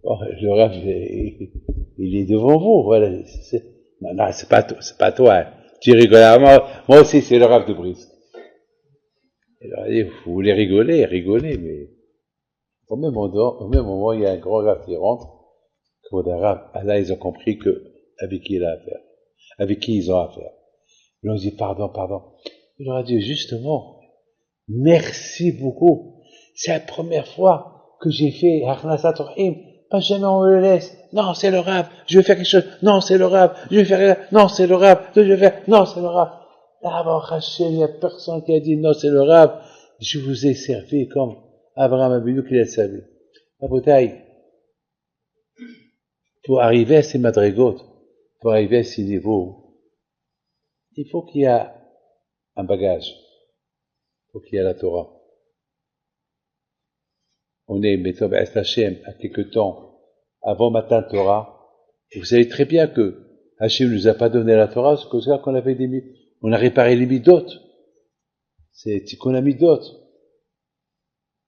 oh, le Rav, il est devant vous, voilà. Non, c'est pas toi. Tu rigoles. Moi aussi, c'est le Rav de Brice. Il leur a dit, vous voulez rigoler, mais au même moment, il y a un grand Rav qui rentre. Là, ils ont compris avec qui il a affaire, avec qui ils ont affaire. Ils ont dit, pardon. Il leur a dit, justement, merci beaucoup. C'est la première fois que j'ai fait Harnasat Rahim. Pas jamais on le laisse. Non, c'est le Rav. Je vais faire quelque chose. Non, c'est le Rav. Je vais faire, non, c'est le Rav. Je vais faire, non, c'est le Rav. Là, il n'y a personne qui a dit, non, c'est le Rav. Je vous ai servi comme Abraham Abinu qui l'a servi. La bouteille. Pour arriver à ces madrigotes, pour arriver à ces niveaux, il faut qu'il y ait un bagage. Il faut qu'il y ait la Torah. On est, mettons, Hachem, à quelque temps, avant Matan Torah. Et vous savez très bien que Hachem nous a pas donné la Torah, c'est comme ça qu'on avait on a réparé les midotes. C'est Tikkun Amidot.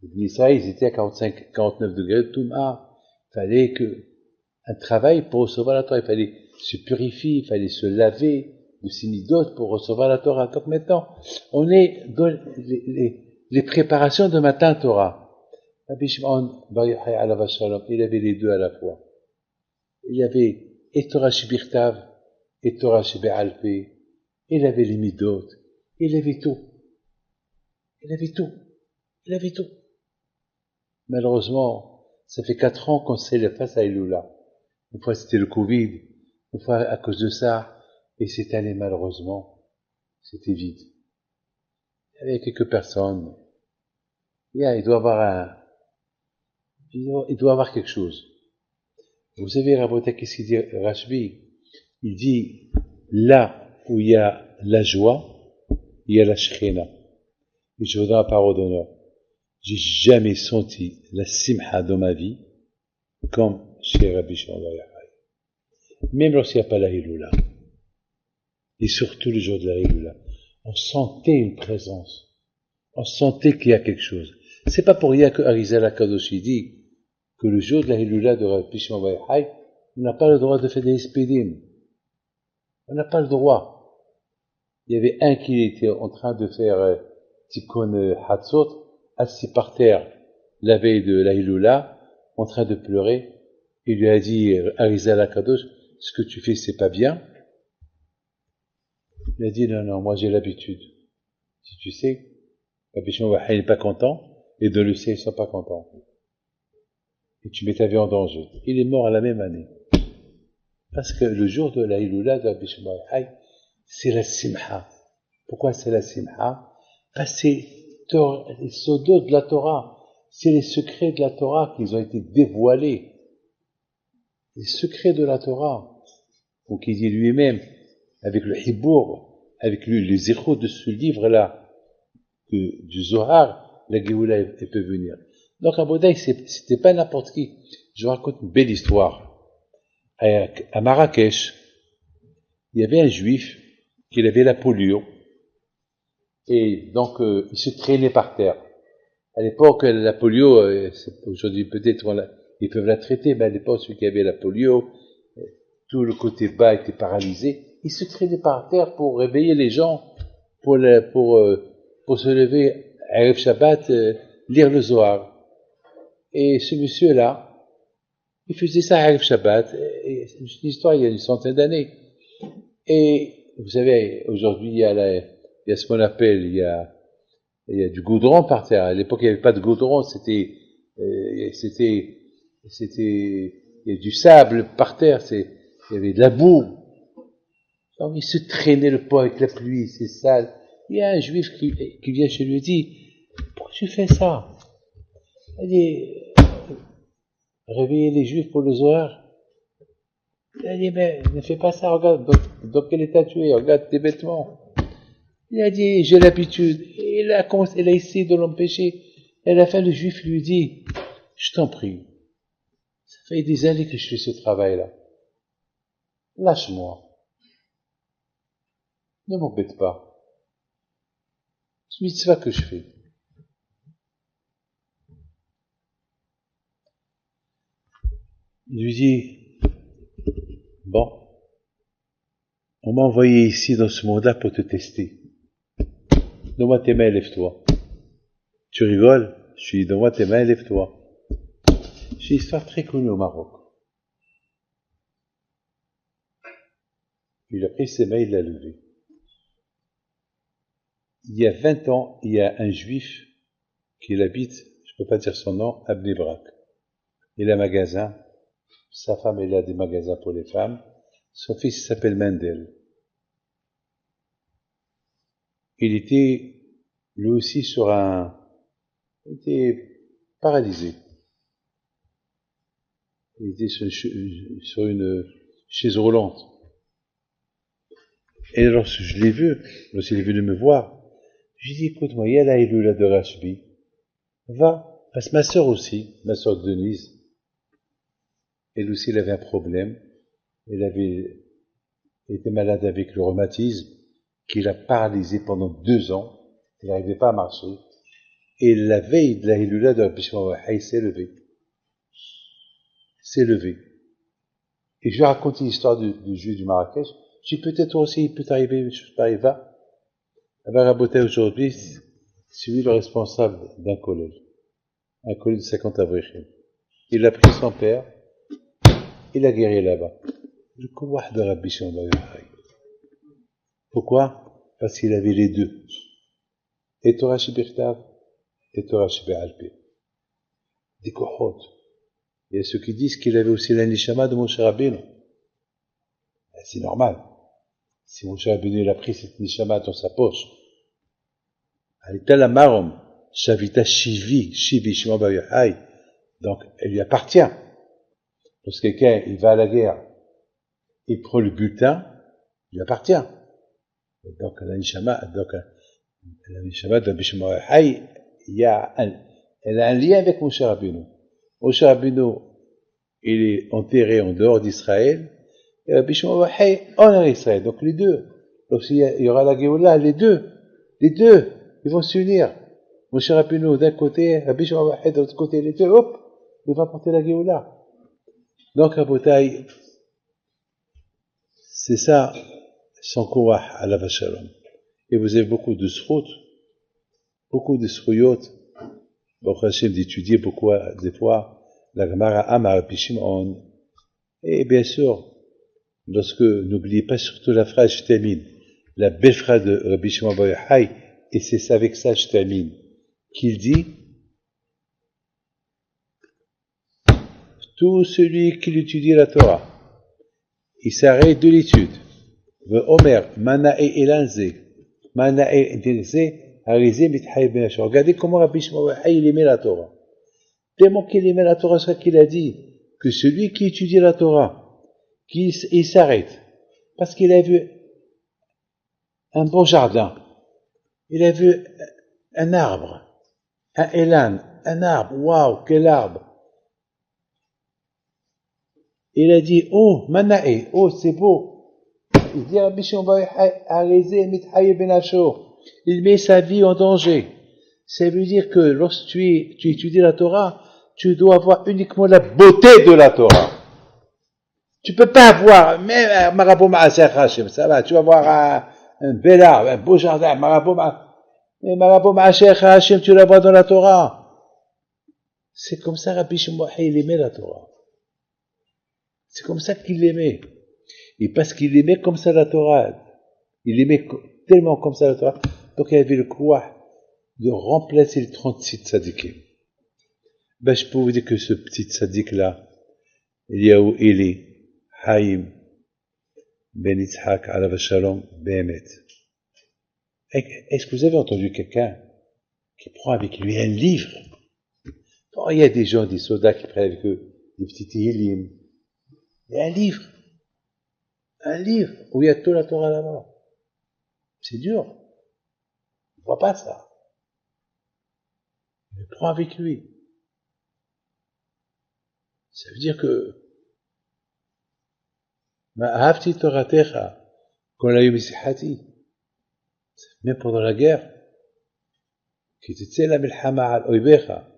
Les Israël, ils étaient à 45, 49 degrés de Touma. Il fallait un travail pour recevoir la Torah. Il fallait se purifier, il fallait se laver de ses midotes pour recevoir la Torah. Donc maintenant, on est dans les préparations de Matan Torah. Rabbi Shimon Bar Yochai alav shalom, il avait les deux à la fois. Il y avait et Torah Shebirtav, et Torah Shebe'alpeh. Il avait les midot. Il avait tout. Malheureusement, ça fait 4 ans qu'on célèbre à Iloula. Une fois c'était le Covid, une fois à cause de ça, et cette année malheureusement, c'était vide. Il y avait quelques personnes. Il doit avoir quelque chose. Vous savez, Rabotai, qu'est-ce qu'il dit, Rashbi? Il dit, là où il y a la joie, il y a la Shekhinah. Et je vous donne la parole d'honneur. J'ai jamais senti la simha dans ma vie comme chez Rabbi Shimon Bar Yochai. Même lorsqu'il n'y a pas la Hiloula. Et surtout le jour de la Hiloula. On sentait une présence. On sentait qu'il y a quelque chose. C'est pas pour rien que Arizal HaKadosh dit que le jour de la Hiloula de Rabbi Shimon Bar Yochai, on n'a pas le droit de faire des espédim. On n'a pas le droit. Il y avait un qui était en train de faire Tikkun Hatzot, assis par terre la veille de la Hiloula, en train de pleurer. Il lui a dit, Arizal HaKadosh, ce que tu fais, c'est pas bien. Il a dit, non, moi j'ai l'habitude. Si tu sais, Rabbi Shimon Bar Yochai n'est pas content, et de le sait, ils sont pas contents. et tu mets ta vie en danger. Il est mort à la même année. Parce que le jour de la Iloula de Rabbi Shimon Bar Yochai, c'est la Simha. Pourquoi c'est la Simha? Parce que c'est les sodos de la Torah. C'est les secrets de la Torah qui ont été dévoilés. Les secrets de la Torah. Donc il dit lui-même, avec le Hibour, avec les échos de ce livre-là, du Zohar, la Géoula, elle peut venir. Donc Abou Daï, c'était pas n'importe qui. Je vous raconte une belle histoire. À Marrakech, il y avait un juif qui avait la polio, et donc il se traînait par terre. À l'époque, la polio, aujourd'hui peut-être ils peuvent la traiter, mais à l'époque, celui qui avait la polio, tout le côté bas était paralysé. Il se traînait par terre pour réveiller les gens, pour se lever à Erev Shabbat, lire le Zohar. Et ce monsieur-là, il faisait ça à Erev Shabbat. Et c'est une histoire il y a une centaine d'années. Et vous savez, aujourd'hui, il y a ce qu'on appelle, il y a du goudron par terre. À l'époque, il n'y avait pas de goudron, il y a du sable par terre, il y avait de la boue. Donc, il se traînait le pot avec la pluie, c'est sale. Il y a un juif qui vient chez lui et dit, pourquoi tu fais ça? Il dit, réveiller les juifs pour le Zohar. Il a dit, mais ne fais pas ça, regarde, dans quel état tu es, regarde tes vêtements. Il a dit, j'ai l'habitude. Et il a essayé de l'empêcher. Et à la fin, le juif lui dit, je t'en prie, ça fait des années que je fais ce travail-là. Lâche-moi. Ne m'embête pas. C'est une mitzvah que je fais. Il lui dit, bon, on m'a envoyé ici dans ce monde-là pour te tester. Donne-moi tes mains, lève-toi. Tu rigoles? Je lui dis, donne-moi tes mains, lève-toi. J'ai une histoire très connue au Maroc. Il a pris ses mains, il l'a levé. Il y a 20 ans, il y a un juif qui habite, je peux pas dire son nom, à Bnei Brak. Il a un magasin. Sa femme, elle a des magasins pour les femmes. Son fils s'appelle Mendel. Il était, lui aussi, il était paralysé. Il était sur une chaise roulante. Et lorsque je l'ai vu, lorsqu'il est venu me voir, j'ai dit, écoute-moi, il y a la Iloula de Rashbi. Va, parce que ma sœur aussi, ma sœur Denise, elle aussi, elle avait un problème. Elle était malade avec le rhumatisme, qui l'a paralysée pendant 2 ans. Elle n'arrivait pas à marcher. Et la veille de la Iloula de Rabbi Shimon Bar Yochai s'est levé. Et je lui ai raconté l'histoire du juif du Marrakech. Je dis, peut-être toi aussi, il peut t'arriver une chose pareille, va. Eh ben, Rabotai, aujourd'hui, c'est lui le responsable d'un collège. Un collège de 50 avril. Il a pris son père, il a guéri là-bas. Le kouah de Rabbi Shimon Bar Yochai. Pourquoi? Parce qu'il avait les deux. Et Torah Shibirtav, et Torah Shibe'alpeh. Des kohot. Il y a ceux qui disent qu'il avait aussi la neshama de Moshe Rabbeinu. C'est normal. Si Moshe Rabbeinu il a pris cette neshama dans sa poche, Alita la marom, Shavita Shivi Shimon Bar Yochai, donc elle lui appartient. Lorsque quelqu'un il va à la guerre, il prend le butin, il lui appartient. Donc la neshama de Rabbi Shimon Bar Yochai, elle a un lien avec Moshe Rabbeinu. Moshe Rabbeinu, il est enterré en dehors d'Israël, et Rabbi Shimon Bar Yochai en Israël. Donc les deux. Lorsqu'il y aura la Géoula, les deux, ils vont s'unir. Moshe Rabbeinu d'un côté, Rabbi Shimon Bar Yochai de l'autre côté, les deux, hop, ils vont apporter la Géoula. Donc, Rabotai, c'est ça, son kouah à la Shalom. Et vous avez beaucoup de srout, beaucoup de srouyot, Baruch Hashem d'étudier beaucoup, des fois, la Gemara Amar Rabbi Shimon. Et bien sûr, n'oubliez pas surtout la phrase, je termine, la belle phrase de Rabbi Shimon Bar Yochai, et c'est avec ça je termine, qu'il dit, tout celui qui étudie la Torah, il s'arrête de l'étude. Omer, Manae Elanze, Manae Dirze, Arizé, Mithaï Ben Ashur. Regardez comment Rabbi Shimon il aimait la Torah. Tellement qu'il aimait la Torah, c'est qu'il a dit que celui qui étudie la Torah, il s'arrête, parce qu'il a vu un beau jardin, il a vu un arbre, un élan, un arbre, waouh, quel arbre! Il a dit, oh, Manae, oh, c'est beau. Il dit, Rabbi Shimon Arizé, Mithaï Ben Ashur. Il met sa vie en danger. Ça veut dire que lorsque tu étudies la Torah, tu dois voir uniquement la beauté de la Torah. Tu peux pas voir, même Marabout Ma'aser Hachem, ça va, tu vas voir un bel arbre, un beau jardin, Marabout Ma'aser Hachem, tu la vois dans la Torah. C'est comme ça Rabbi Shimon il aimait la Torah. C'est comme ça qu'il l'aimait. Et parce qu'il aimait comme ça la Torah, il aimait tellement comme ça la Torah, donc il avait le courage de remplacer le 36 tzadikim. Ben, je peux vous dire que ce petit tzaddik-là, Eliyahu Eli, Haïm, Ben Yitzhak, Alav Shalom, Behemet. Est-ce que vous avez entendu quelqu'un qui prend avec lui un livre? Bon, il y a des gens, des soldats qui prennent avec eux des petits Tehillim. Mais un livre où il y a toute la Torah là-bas. C'est dur. On ne voit pas ça. Il le prend avec lui. Ça veut dire que Ma'ahavti Toratecha, qu'on l'a eu misihati, même pendant la guerre, qui était la milhama al oibecha,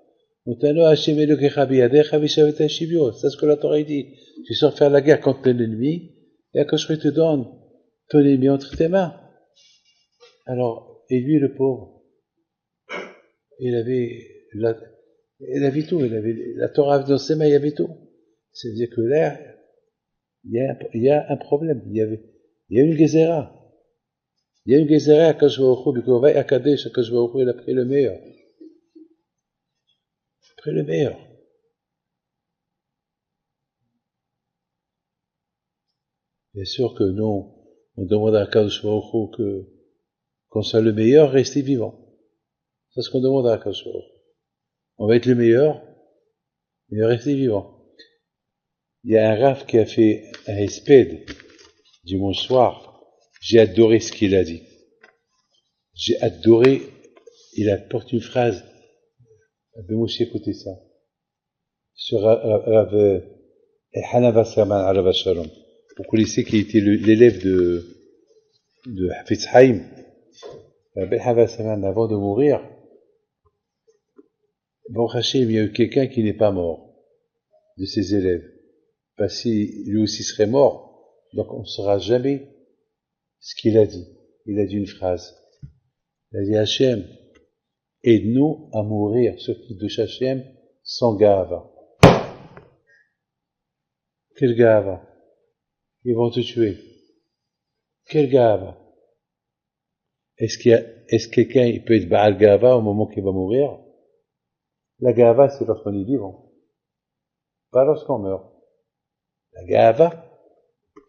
Moutano Hashem Elokecha biyadecha vishavet hashivyo. C'est ce que la Torah dit. Tu sors faire la guerre contre l'ennemi, et Akash te donne ton ennemi entre tes mains. Alors, et lui, le pauvre, il avait tout, il avait la Torah dans ses mains, il y avait tout. C'est-à-dire que là, il y a un problème, il y a une gezerah. Il y a une gezerah à Akash Baruch Hu, Bikovai Akadesh, Akash Baruch Hu, il a pris le meilleur. Pris le meilleur. Bien sûr que nous, on demande à Akash Baruch Hu que, qu'on soit le meilleur, rester vivant. C'est ce qu'on demande à Akash Baruch Hu. On va être le meilleur, mais rester vivant. Il y a un Rav qui a fait un espède dimanche soir. J'ai adoré ce qu'il a dit. J'ai adoré, il apporte une phrase. Moshe, écoutez ça. Sur Rav Hanan Wasserman, Alav Shalom. Vous connaissez qui était l'élève de Hafetz Haïm. Rav Hanan Wasserman, avant de mourir, bon, Hachem, il y a eu quelqu'un qui n'est pas mort, de ses élèves. Parce qu'il lui aussi serait mort, donc on ne saura jamais ce qu'il a dit. Il a dit une phrase. Il a dit, Hachem, aide-nous à mourir, ce qui de Hachem, sans gava. Quel gava? Ils vont te tuer. Quel gava? Est-ce que quelqu'un, il peut être Baal gava au moment qu'il va mourir? La gava, c'est lorsqu'on est vivant. Pas lorsqu'on meurt. La gava?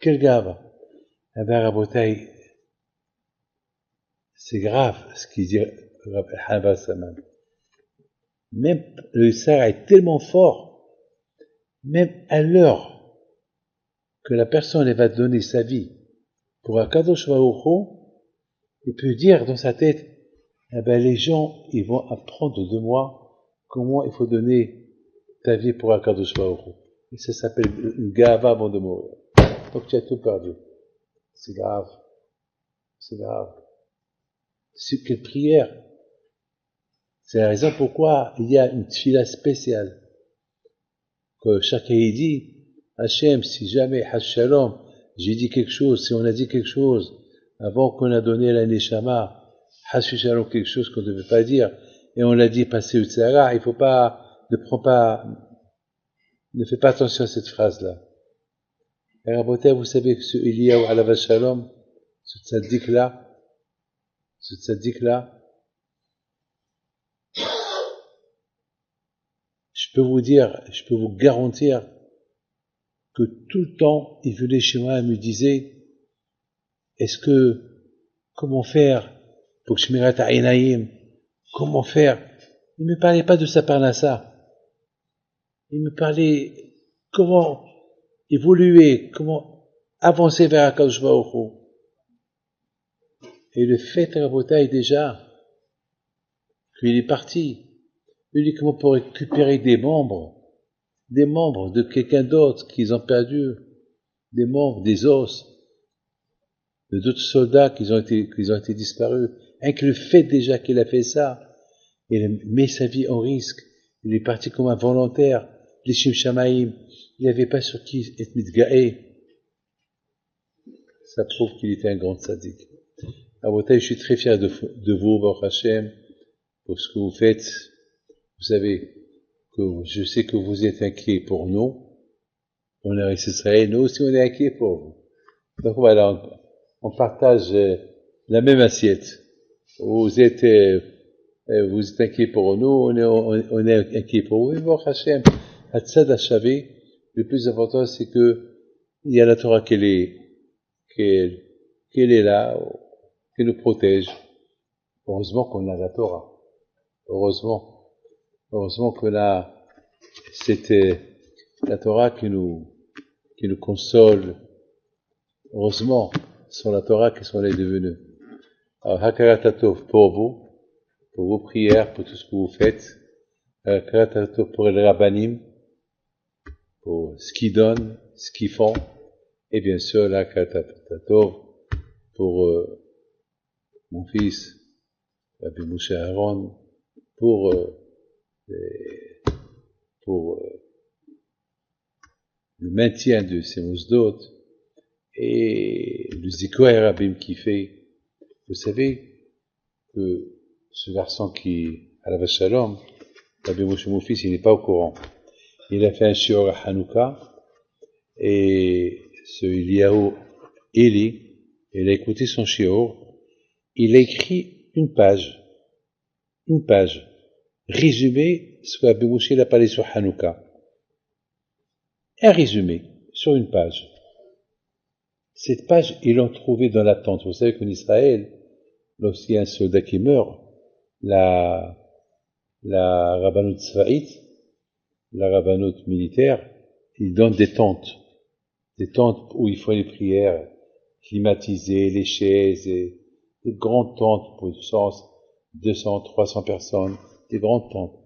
Quel gava? Eh bien, Rabotai, c'est grave ce qu'il dit Hanan Saman. Même le Sahara est tellement fort, même à l'heure que la personne elle va donner sa vie pour un Kadosh Baruch Hu, il peut dire dans sa tête, eh ben les gens ils vont apprendre de moi comment il faut donner ta vie pour un Kadosh Baruch Hu. Et ça s'appelle une gava avant de mourir. Donc tu as tout perdu. C'est grave. C'est grave. C'est quelle prière. C'est la raison pourquoi il y a une tfila spéciale. Que chacun y dit, Hachem, si jamais, Hachalom, j'ai dit quelque chose, si on a dit quelque chose, avant qu'on a donné la Neshama, Hachalom, quelque chose qu'on ne devait pas dire, et on l'a dit passer au Tzara, il faut pas, ne fais pas attention à cette phrase-là. Et Rabotai, vous savez que ce Eliyahu Alav Shalom, ce tzaddik-là, je peux vous dire, je peux vous garantir que tout le temps, il venait chez moi et me disait, comment faire pour que je m'irate à Inaïm? Comment faire? Il me parlait pas de sa parnassa. Il me parlait comment évoluer, comment avancer vers Akadosh Baruch Hu. Et le fait, Rabotai, déjà, qu'il est parti, uniquement pour récupérer des membres de quelqu'un d'autre qu'ils ont perdu, des membres, des os, de d'autres soldats qu'ils ont été disparus. Avec le fait déjà qu'il a fait ça, il met sa vie en risque, il est parti comme un volontaire, les Shim Shamaïm, il n'avait pas sur qui être mitgaé. Ça prouve qu'il était un grand tzaddik. Abotai, je suis très fier de vous, Baruch Hashem, pour ce que vous faites. Vous savez que je sais que vous êtes inquiets pour nous. On est resté Israël, nous aussi on est inquiets pour vous. Donc voilà, on partage la même assiette. Vous êtes inquiets pour nous, on est inquiets pour vous. Et Baruch Hashem, Hatzad HaShaveh, le plus important c'est que il y a la Torah qu'elle est là, qui nous protège. Heureusement qu'on a la Torah. Heureusement qu'on a la Torah qui nous console. Heureusement, sur la Torah qui sont les devenus. Alors, Hakaratov pour vos prières, pour tout ce que vous faites. Hakaratov pour les Rabbanim, pour ce qu'ils donnent, ce qu'ils font. Et bien sûr, Hakaratov pour mon fils, Rabbi Moshe Aaron, pour le maintien de ces mousdot et le Zikoy Rabbim qui fait. Vous savez que ce garçon qui, à la Shalom, Rabbi Moshe mon fils, il n'est pas au courant. Il a fait un shiur à Hanouka et ce Eliyahu Eli, il a écouté son shiur, il a écrit une page, résumé ce que Rabbi Moshe a parlé sur Hanouka. Un résumé sur une page. Cette page, ils l'ont trouvée dans la tente. Vous savez qu'en Israël, lorsqu'il y a un soldat qui meurt, la rabbanout tzvaït, la rabbanout militaire, ils donnent des tentes où il faut les prières, climatisées, les chaises, des grandes tentes pour 200, 300 personnes, des grandes tentes.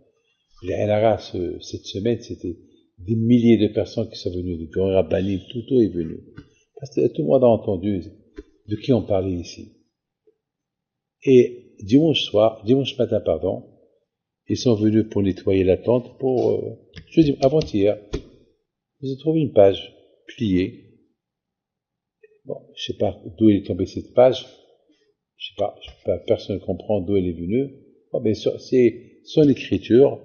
Les Halara, cette semaine, c'était des milliers de personnes qui sont venues, des grands rabbanim, tout est venu. Parce que tout le monde a entendu de qui on parlait ici. Et dimanche matin, ils sont venus pour nettoyer la tente avant-hier. Ils ont trouvé une page pliée. Bon, je sais pas d'où est tombée cette page. Je sais pas, personne ne comprend d'où elle est venue. Bon, mais c'est son écriture.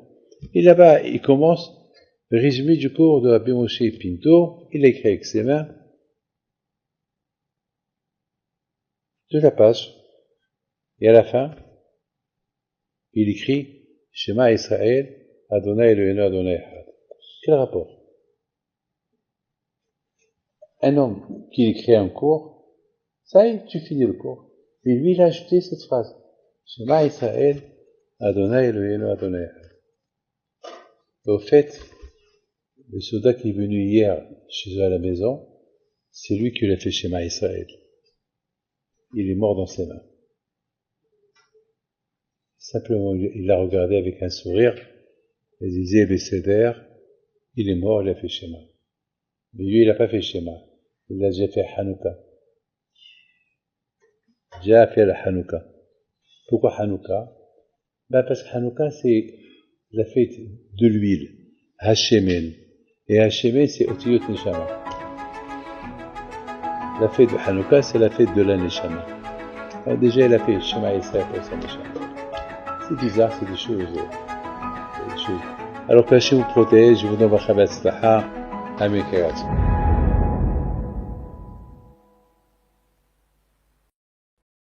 Et là-bas, il commence le résumé du cours de Rabbi Moshe Pinto. Il a écrit avec ses mains de la page. Et à la fin, il écrit Shema Israël, Adonai Eloheinu Adonai Echad. Quel rapport? Un homme qui écrit un cours, ça y est, tu finis le cours. Et lui, il a ajouté cette phrase. Shema Israël, Adonai Eloheinu Adonai Echad. Au fait, le soldat qui est venu hier chez eux à la maison, c'est lui qui l'a fait Shema Israël. Il est mort dans ses mains. Simplement, il l'a regardé avec un sourire, il disait Besséder, il est mort, il a fait Shema. Mais lui, il n'a pas fait Shema. Il a déjà fait Hanouka. Déjà fait la Hanouka. Pourquoi Hanouka? Parce que Hanouka, c'est la fête de l'huile, Hashemen. Et Hashemen, c'est Otiyot Neshama. La fête de Hanouka, c'est la fête de la Neshama. Alors déjà, il a fait Shema Israël pour sa Neshama. C'est bizarre, c'est des choses. Alors que Hachem vous protège, je vous donne votre Amen.